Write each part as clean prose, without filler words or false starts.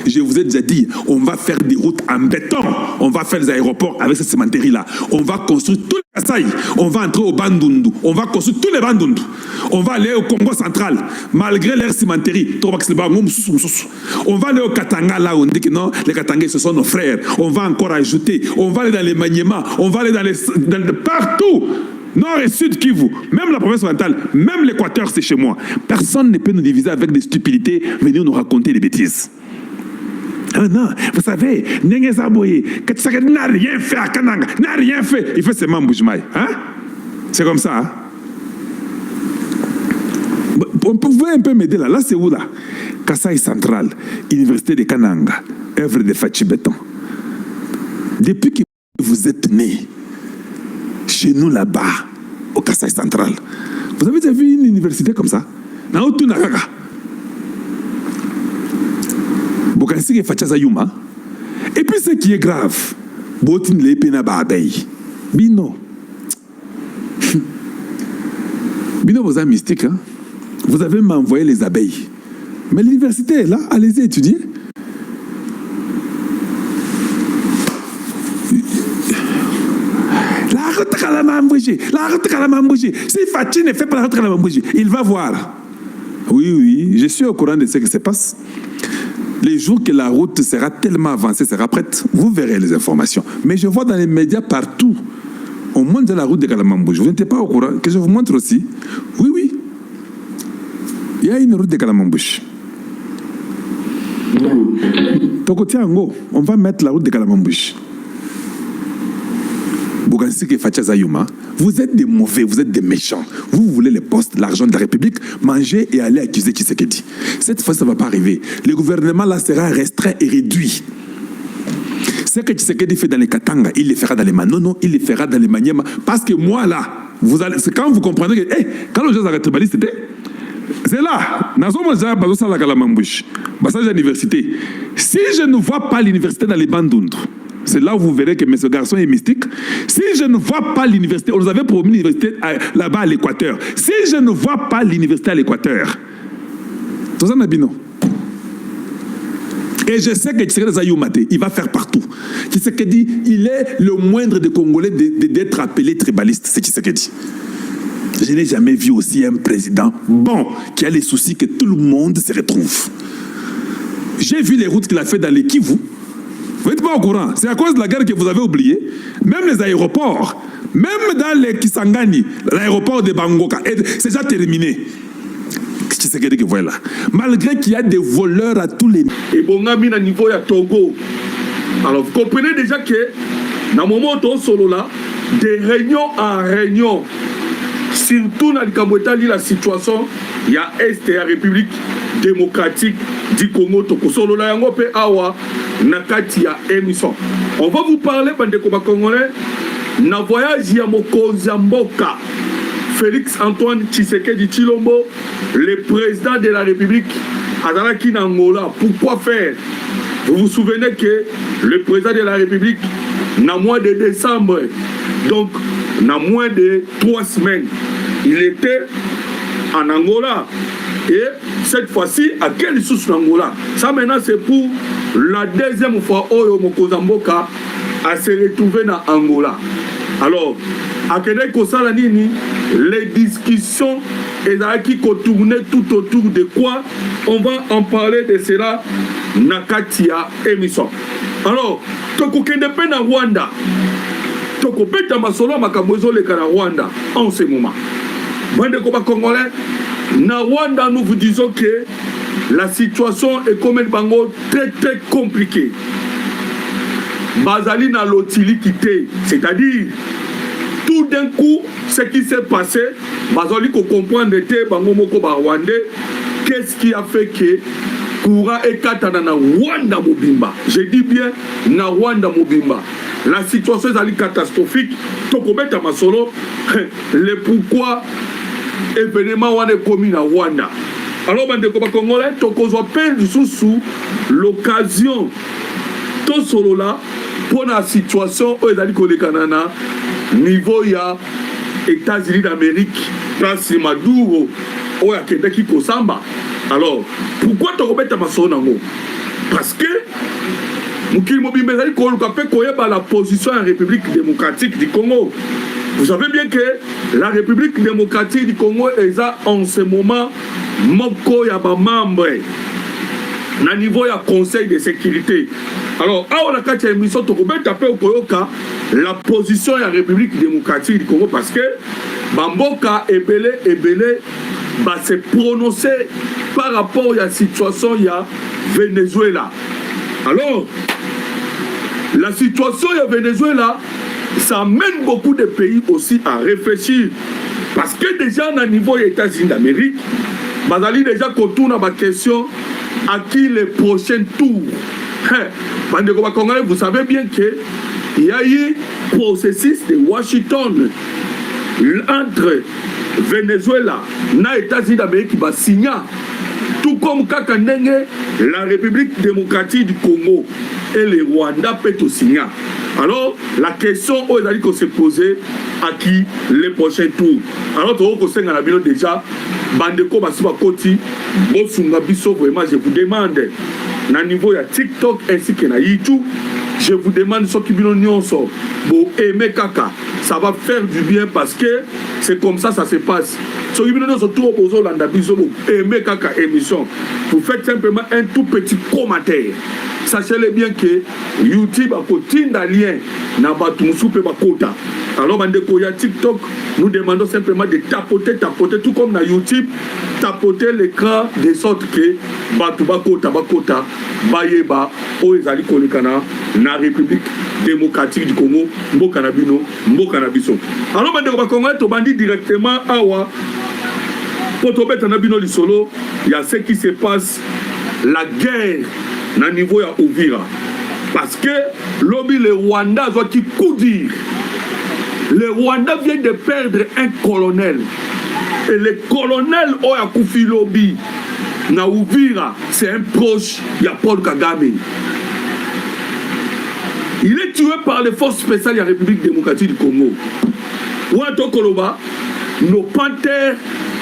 Je vous ai déjà dit, on va faire des routes en béton, on va faire des aéroports avec cette cimenterie-là, on va construire tous les Kasaï, on va entrer au Bandundu, on va construire tous les Bandundu, on va aller au Congo central, malgré leur cimenterie, on va aller au Katanga, là où on dit que non, les Katangais ce sont nos frères, on va encore ajouter, on va aller dans les Maniema, on va aller partout. Nord et Sud Kivu, même la province orientale, même l'Équateur, c'est chez moi. Personne ne peut nous diviser avec des stupidités, venir nous raconter des bêtises. Ah non, vous savez, Nengue Zaboye, n'a rien fait à Kananga, n'a rien fait. Il fait ses mains Boujmaï. Hein? C'est comme ça. Hein? Vous pouvez un peu m'aider là. Là, c'est où là? Kasaï Central, Université de Kananga, œuvre de Fachi Béton. Depuis que vous êtes né, chez nous là-bas, au Kasaï Central, vous avez déjà vu une université comme ça? Naotunagaga. Et puis ce qui est grave, Botin les Pénababeï. Bino. Bino, vous êtes mystique, hein? Vous avez m'envoyé les abeilles. Mais l'université est là, allez-y étudier. La route à la Mambouji, la route à la Mambouji. Si Fatih ne fait pas la route à la Mambouji, il va voir. Oui, oui, je suis au courant de ce qui se passe. Les jours que la route sera tellement avancée, sera prête, vous verrez les informations. Mais je vois dans les médias partout, on monte de la route de Kalamambouji. Vous n'êtes pas au courant, que je vous montre aussi. Oui, oui. Il y a une route de Kalamambouji. Tokotiango, on va mettre la route de Kalamambouji. Bougansike Fatchazayuma, vous êtes des mauvais, vous êtes des méchants. Vous voulez les postes, l'argent de la République, manger et aller accuser Tshisekedi. Cette fois, ça ne va pas arriver. Le gouvernement là sera restreint et réduit. Ce que Tshisekedi fait dans les Katanga, il le fera dans les Manono, il le fera dans les Maniema. Parce que moi là, c'est quand vous comprenez que, quand le jeu arrête de c'était, c'est là, si je ne vois pas l'université dans les Bandundu, c'est là où vous verrez que ce garçon est mystique. Si je ne vois pas l'université, on nous avait promis l'université là-bas à l'Équateur. Si je ne vois pas l'université à l'Équateur, et je sais que Tshisekedi Zayumate, il va faire partout. Tshisekedi, il est le moindre des Congolais d'être appelé tribaliste, c'est Tshisekedi. Je n'ai jamais vu aussi un président bon qui a les soucis que tout le monde se retrouve. J'ai vu les routes qu'il a fait dans les Kivu. Vous n'êtes pas au courant. C'est à cause de la guerre que vous avez oublié. Même les aéroports, même dans les Kisangani, l'aéroport de Bangoka, c'est déjà terminé. C'est ce que vous voyez là. Malgré qu'il y a des voleurs à tous les... Et bon, on a mis à niveau à Togo. Alors, vous comprenez déjà que, dans le moment où on solo là, des réunions en réunion, surtout dans le Cambodge, la situation, il y a Est et la République démocratique du Congo. Solo là, on peut avoir nakati ya émission. On va vous parler pendant que Congolais, na voyage ya mokonzi mboka Félix Antoine Tshisekedi Tshilombo, le président de la République azalaki na Angola. Pourquoi faire? Vous vous souvenez que le président de la République, na mois de décembre, donc na moins de 3 semaines, il était en Angola. Et cette fois-ci, à quelle source d'Angola? Ça maintenant c'est pour la deuxième fois Oyo Mokozamboka à se retrouver dans Angola. Alors, à Québec, les discussions qui tournaient tout autour de quoi? On va en parler de cela Nakatia émission. Alors, Toko Kendepe na Rwanda. Toko Peta Masolo Makamozo le Kana Rwanda en ce moment. Bande Koba Congolais. Na Rwanda, nous vous disons que la situation est comme une bango très très compliquée. Bazali na lotili quitté, c'est-à-dire tout d'un coup, ce qui s'est passé, Bazali ko comprendre te bango moko ba Rwandais, qu'est-ce qui a fait que courant et katana na Rwanda mobimba. Je dis bien na Rwanda mobimba. La situation est catastrophique. Tokobeta masolo, le pourquoi événement wana commis na Rwanda. Alors bande ko ba Congolais tokozwa peine sous l'occasion to solo là pour la situation où ezali kolekana na niveau ya États-Unis d'Amérique place Maduro oya kendaki kosamba. Alors pourquoi tokobeta masolo nango? Parce que la position de la République démocratique du Congo. Vous savez bien que la République démocratique du Congo est en ce moment moko ya ba membre na niveau ya Conseil de sécurité. Alors, on a quatre émissions la position de la République démocratique du Congo parce que Bamboka Ebele va se prononcer par rapport à la situation de Venezuela. Alors, la situation de Venezuela, ça amène beaucoup de pays aussi à réfléchir. Parce que déjà, au niveau des États-Unis d'Amérique, Bazali déjà contourne ma question à qui les prochains tours. Vous savez bien qu'il y a eu processus de Washington entre Venezuela et les États-Unis d'Amérique qui va signer. Tout comme Kakandenge, la République démocratique du Congo et le Rwanda peuvent signer. Alors, la question qu'on s'est posée à qui les prochains tours. Alors, déjà, Bandeko Basiba Koti, vraiment, je vous demande, à niveau de TikTok ainsi que de YouTube, je vous demande ce qui vous aimez Kaka. Ça va faire du bien parce que c'est comme ça ça se passe. Ce qui vous aimez Kaka émission. Vous faites simplement un tout petit commentaire. Sachez-le bien que YouTube a côté d'alien n'a pas tout bakota. Alors bandeko ya TikTok, nous demandons simplement de tapoter tout comme dans YouTube, tapoter l'écran de sorte que batu bakota bayeba o ezali kolekana na République démocratique du Congo, mboka na biso. Alors bandeko bakongolais to bandi directement awa potobeta na bino lisolo, il y a ce qui se passe, la guerre na niveau ya Uvira. Parce que lobby le Rwanda doit qui coup dire. Le Rwanda vient de perdre un colonel. Et le colonel Oya Koufi Lobby na Uvira, c'est un proche de Paul Kagame. Il est tué par les forces spéciales de la République démocratique du Congo. Ouato Koloba, nos panthères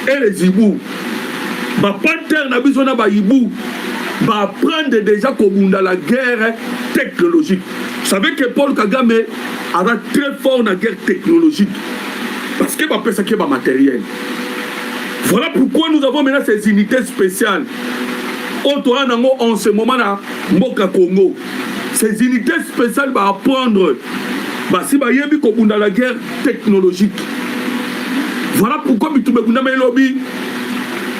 et les hibous. Les panthères n'a besoin de hibous. Va apprendre déjà comme dans la guerre technologique. Vous savez que Paul Kagame a très fort dans la guerre technologique. Parce qu'il va faire ça qui est matériel. Voilà pourquoi nous avons maintenant ces unités spéciales. En ce moment là, Mboka Congo. Ces unités spéciales vont apprendre si dans la guerre technologique. Voilà pourquoi nous avons un lobby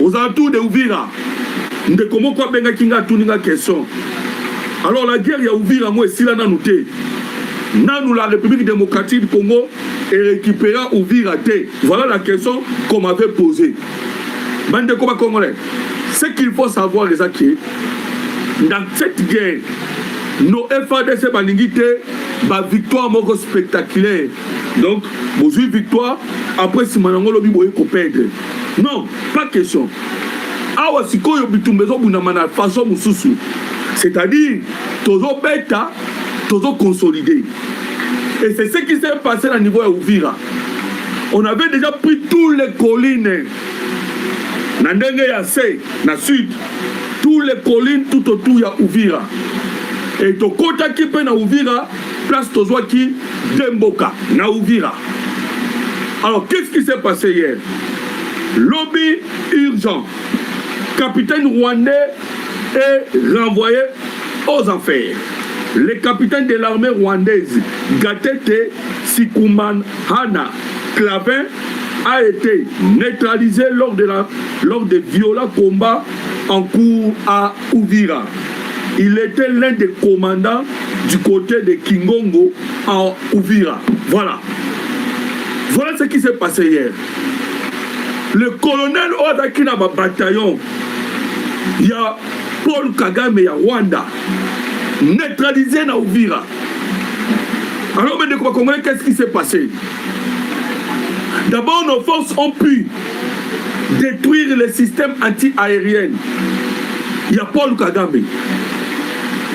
aux alentours de Uvira. Comment quoi benga kinga tuninga question. Alors la guerre ya Uvira moi si là na noté. Nous la République démocratique du Congo et récupérer Uvira té. Voilà la question qu'on m'avait posée. Bande combat congolais. Ce qu'il faut savoir les acquis dans cette guerre nos FADC balingité ba victoire moko spectaculaire. Donc bonjour victoire après si manango lobi boye ko perdre. Non, pas question. Awa sikoyo bitumbezo bunamana façon mususu. C'est-à-dire tozo beta, tozo consolidé. Et c'est ce qui s'est passé à niveau de Uvira. On avait déjà pris tous les collines. Nandenge Yase, na sud, tous les collines tout autour ya Uvira. Et to kota ki pe na Uvira, place tozo ki Demboka na Uvira. Alors qu'est-ce qui s'est passé hier? Lobby urgent. Capitaine rwandais est renvoyé aux enfers. Le capitaine de l'armée rwandaise, Gatete Sikumanhana Clavin, a été neutralisé lors des violents combats en cours à Uvira. Il était l'un des commandants du côté de Kingongo en Uvira. Voilà. Voilà ce qui s'est passé hier. Le colonel Odakina bataillon, il y a Paul Kagame et Rwanda, neutralisé dans Uvira. Alors, qu'est-ce qui s'est passé? D'abord, nos forces ont pu détruire le système anti-aérien. Il y a Paul Kagame.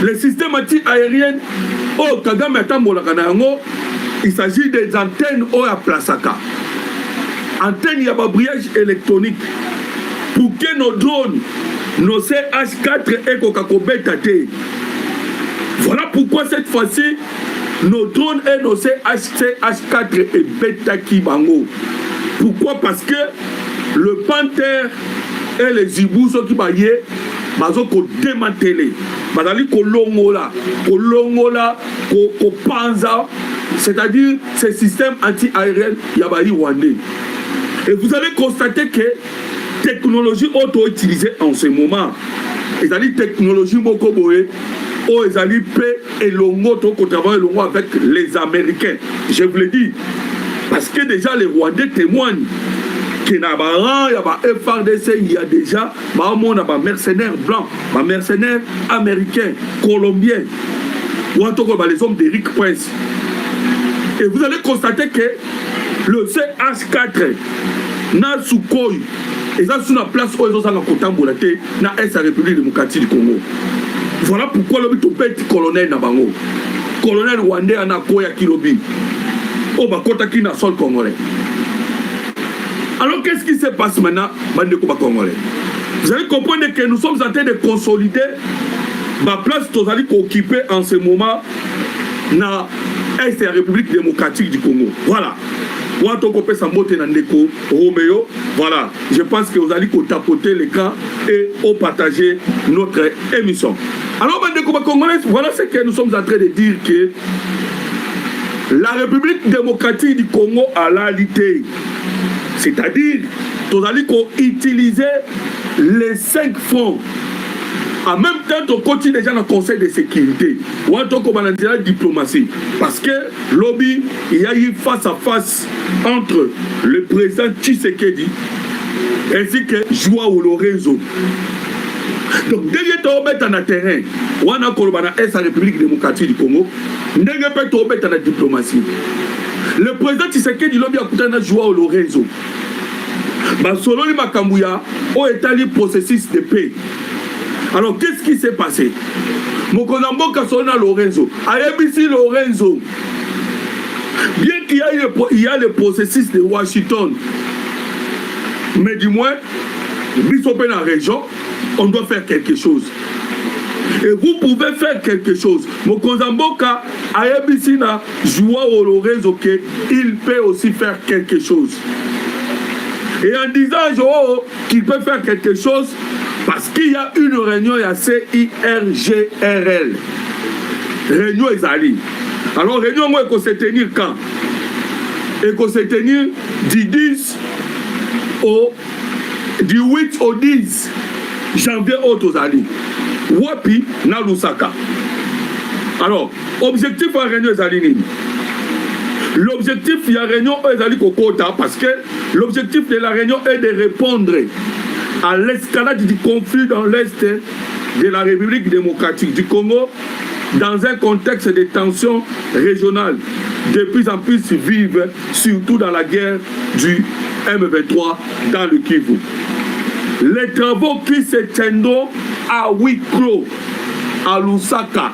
Le système anti-aérien, oh Kagame il s'agit des antennes à Plasaka. Antennes, il y a un brillage électronique pour que nos drones nos CH4 et Coca-Cola. Voilà pourquoi cette fois-ci, nos drones et nos CH4 et Beta Kibango. Pourquoi? Parce que le Panther et les Ibou sont qui baillent, ils ont démantelé. Ils ont panza, c'est-à-dire ces systèmes anti-aériens Yabayi Rwandais. Et vous allez constater que technologie auto-utilisée en ce moment, c'est-à-dire technologie Mokoboé, ils allaient payer et l'ongo travaille avec les Américains. Je vous le dis. Parce que déjà les Rwandais témoignent qu'il y a un FARDC, il y a déjà des mercenaires blancs, des mercenaires américains, colombiens, ou en tout cas les hommes d'Eric Prince. Et vous allez constater que le CH4 n'a Sukhoi, et ça sur la place où ils ont Kotamboulaté, n'a la République démocratique du Congo. Voilà pourquoi le petit colonel Nabango, colonel rwandais en Akoya Kilobi, au Bakota qui n'a sol congolais. Alors qu'est-ce qui se passe maintenant, Bandeko Congolais? Vous allez comprendre que nous sommes en train de consolider la place que nous allons occuper en ce moment dans la République démocratique du Congo. Voilà. Voilà, je pense que vous allez tapoter les cas et partager notre émission. Alors, voilà ce que nous sommes en train de dire, que la République démocratique du Congo a l'alité. C'est-à-dire, nous allons utiliser les 5 fonds. En même temps, on continue déjà dans le Conseil de sécurité. Ou en tant que la diplomatie. Parce que lobby, il y a eu face à face entre le président Tshisekedi ainsi que Joao Lorenzo. Donc, dès que tu es dans le terrain, on a la République démocratique du Congo, dès que tu es dans la diplomatie. Le président Tshisekedi lobby a coûté un Joao Lorenzo. Selon les Makambouya, on est allé processus de paix. Alors, qu'est-ce qui s'est passé? Mokonambo Kasona Lorenzo, ABC Lorenzo, bien qu'il y a le processus de Washington, mais du moins, dans la région, on doit faire quelque chose. Et vous pouvez faire quelque chose. Mokonamboka, ABC na Joao Lorenzo, il peut aussi faire quelque chose. Et en disant Joao qu'il peut faire quelque chose, parce qu'il y a une réunion, il y a CIRGRL. Réunion Ezali. Alors, réunion, moi, il faut se tenir quand? Il faut se tenir du 10 du 8 au 10 janvier au Tozali. Wapi, na Lusaka. Alors, objectif à réunion Ezali. L'objectif, il y a réunion Ezali Kokota, parce que l'objectif de la réunion est de répondre à l'escalade du conflit dans l'Est de la République démocratique du Congo, dans un contexte de tensions régionales de plus en plus vives, surtout dans la guerre du M23 dans le Kivu. Les travaux qui se tiendront à huis clos, à Lusaka,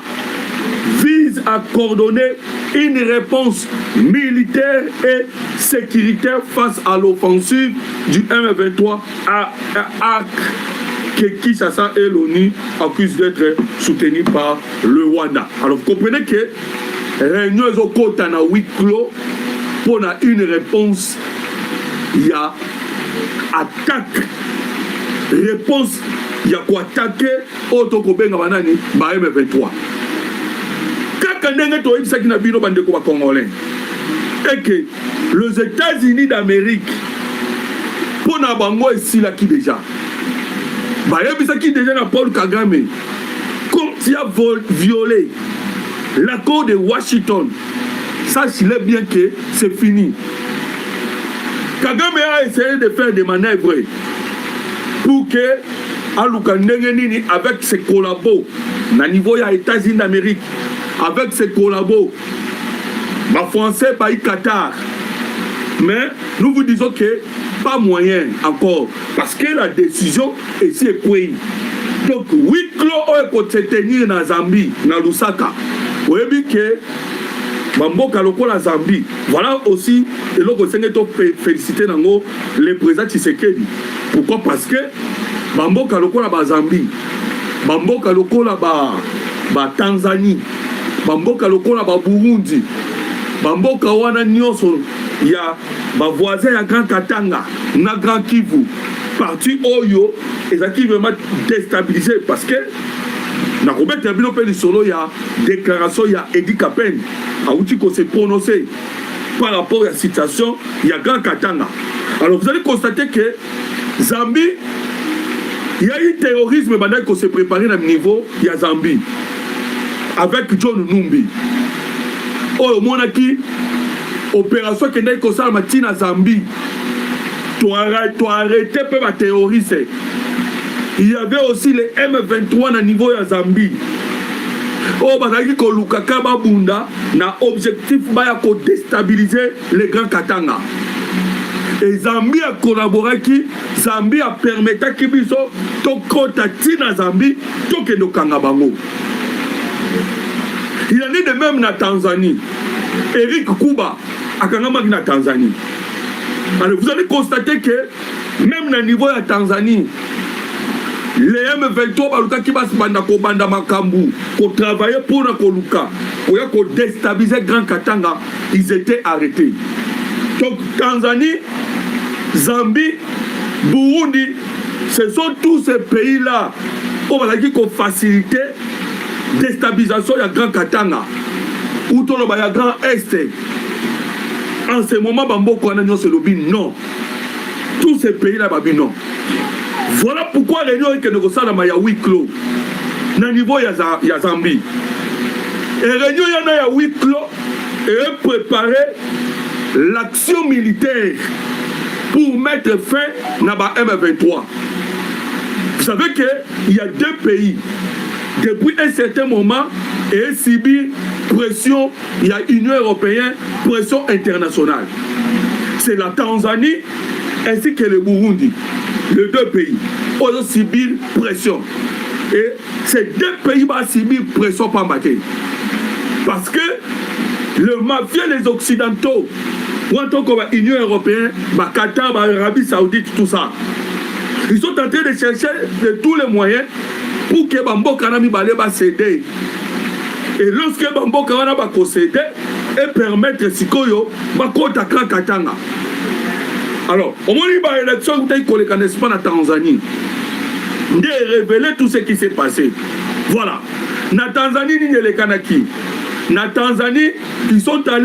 visent à coordonner une réponse militaire et sécuritaire face à l'offensive du M23 que Kinshasa et l'ONU accusent d'être soutenus par le Rwanda. Alors vous comprenez que réunion au côté à huis clos pour une réponse, il y a attaque, réponse, il y a quoi attaquer auto Kobenga banani ba M23. Et que les États-Unis d'Amérique, pour Nabango et Silaki déjà, qui déjà n'a Paul Kagame, comme tu as violé l'accord de Washington, sachez bien que c'est fini. Kagame a essayé de faire des manœuvres pour que Aluka Ndengenini, avec ses collabos, à niveau des États-Unis d'Amérique, avec ses collabos, les Français, par Qatar. Mais nous vous disons que pas moyen encore, parce que la décision est ici est prise. Donc, huis clos pour se tenir dans Zambie, dans Lusaka. Vous voyez que Bamboka loko la Zambie. Voilà aussi et l'autre féliciter le président Tshisekedi. Pourquoi? Parce que bamboka lokola ba Zambie, bamboka lokola ba Tanzanie, bamboka lokola ba Burundi, bamboka wana nyonso ya ba voisin ya Grand Katanga na Grand Kivu, parti oyo ezaki vraiment déstabilisé parce que na kobeta bino pe lisolo ya déclaration ya Edi Kapen auti ko se prononcer par rapport à la situation ya Grand Katanga. Alors vous allez constater que Zambie, il y a eu terrorisme pendant qu'on s'est préparé dans le niveau il y a Zambie avec John Numbi. Oh monaki opération qui n'est que ça matin à Zambie. Tu arrêté peu ma terroriste. Il y avait aussi les M23 à niveau de Zambie. Oh bazaki ko lukaka babunda na objectif ba ya ko déstabiliser les Grands Katanga. Et Zambie a collaboré qui Zambie a permis ki biso to kota tina Zambie to ke no kangabango. Il en est de même na Tanzanie. Eric Kuba a kangama na Tanzanie. Alors vous allez constater que même na niveau de Tanzanie, les M23 baluka qui va se banda makambu pour travailler pour la koluka pour déstabiliser Grand Katanga, ils étaient arrêtés. Donc Tanzanie, Zambie, Burundi, ce sont tous ces pays-là qui ont facilité la déstabilisation de Grand Katanga ou tout le Grand Est. En ce moment, Bamboko c'est le non. Tous ces pays-là, non. Voilà pourquoi les gens qui ne ressentent pas huis clos. Dans le niveau, il y a Zambie. Et les gens qui ont huis clos et préparer l'action militaire pour mettre fin à M23. Vous savez qu'il y a deux pays. Depuis un certain moment, et subir pression, il y a l'Union européenne, pression internationale. C'est la Tanzanie ainsi que le Burundi. Les deux pays ont subi pression. Et ces deux pays vont subir pression par matin. Parce que le mafia, les Occidentaux, en tant que l'Union européenne, Qatar, l'Arabie Saoudite, tout ça, ils sont en train de chercher de tous les moyens pour que Bambo Kanami Balé va céder. Et lorsque Bambo Kanami va céder, et permettre Sikoyo, va contre Grand Katanga. Alors, au moment où il y a une élection, n'est-ce pas, en Tanzanie, de révéler tout ce qui s'est passé. Voilà. Na Tanzanie, il y a les Kanaki. Na Tanzanie, ils sont allés